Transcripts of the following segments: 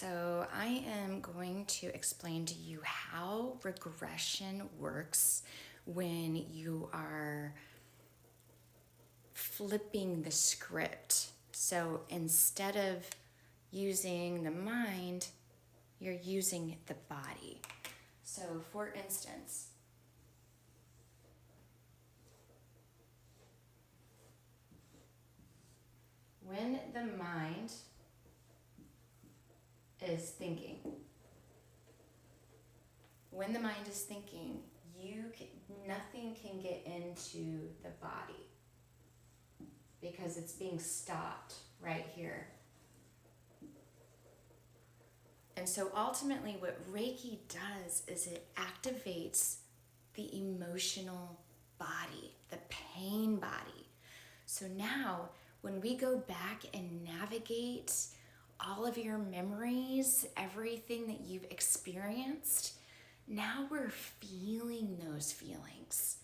So I am going to explain to you how regression works when you are flipping the script. So instead of using the mind, you're using the body. So for instance, when the mind is thinking, nothing can get into the body because it's being stopped right here. And so ultimately what Reiki does is it activates the emotional body, the pain body. So now when we go back and navigate all of your memories, everything that you've experienced, now we're feeling those feelings.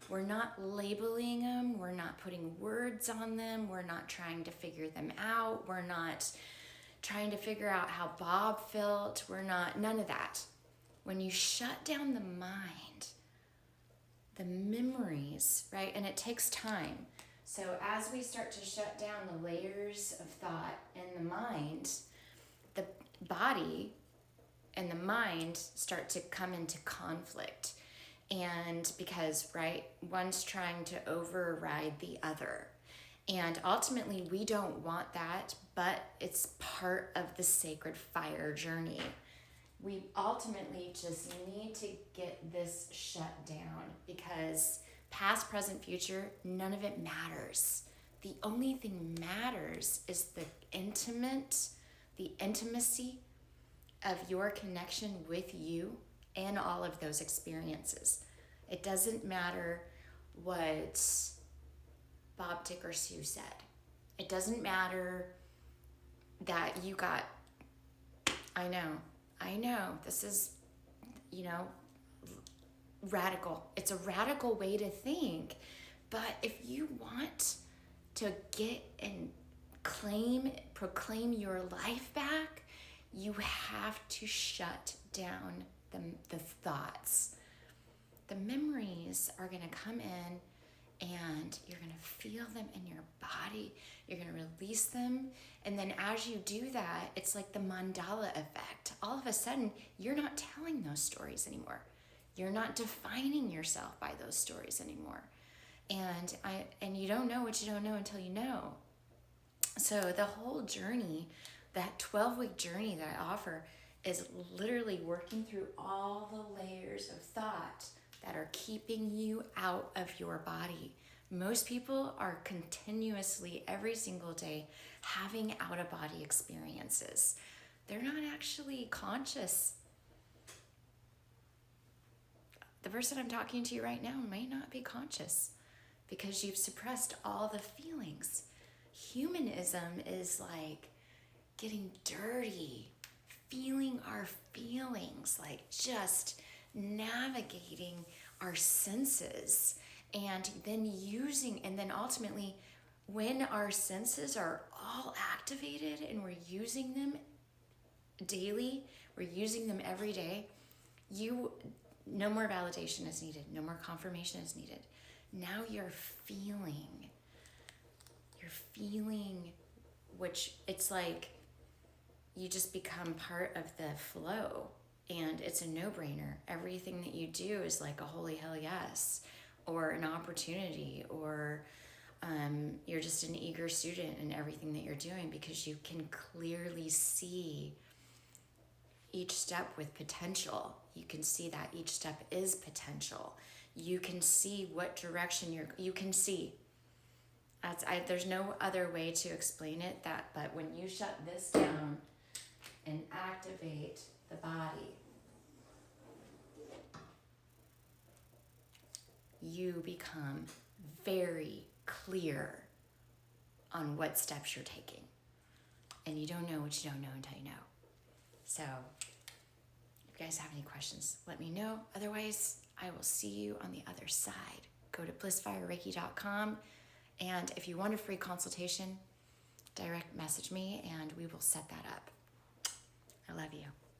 We're not labeling them. We're not putting words on them. We're not trying to figure them out. We're not trying to figure out how Bob felt. None of that. When you shut down the mind, the memories, right? And it takes time. So as we start to shut down the layers of thought in the mind, the body and the mind start to come into conflict. And because, right, one's trying to override the other. And ultimately, we don't want that, but it's part of the sacred fire journey. We ultimately just need to get this shut down because past, present, future, none of it matters. The only thing matters is the intimacy of your connection with you and all of those experiences. It doesn't matter what Bob, Dick, or Sue said. It doesn't matter that you got, I know, this is, radical. It's a radical way to think. But if you want to get and proclaim your life back, you have to shut down the thoughts. The memories are going to come in and you're going to feel them in your body. You're going to release them. And then as you do that, it's like the mandala effect. All of a sudden, you're not telling those stories anymore. You're not defining yourself by those stories anymore. And you don't know what you don't know until you know. So the whole journey, that 12-week journey that I offer, is literally working through all the layers of thought that are keeping you out of your body. Most people are continuously, every single day, having out-of-body experiences. They're not actually conscious. The person I'm talking to right now may not be conscious because you've suppressed all the feelings. Humanism is like getting dirty, feeling our feelings, like just navigating our senses and then ultimately when our senses are all activated and we're using them daily, we're using them every day, no more validation is needed, no more confirmation is needed. Now you're feeling, which it's like you just become part of the flow and it's a no-brainer. Everything that you do is like a holy hell yes, or an opportunity, or you're just an eager student in everything that you're doing because you can clearly see each step with potential. You can see that each step is potential. You can see what direction you can see. There's no other way to explain it but when you shut this down and activate the body, you become very clear on what steps you're taking. And you don't know what you don't know until you know. So if you guys have any questions, let me know. Otherwise, I will see you on the other side. Go to blissfirereiki.com. And if you want a free consultation, direct message me and we will set that up. I love you.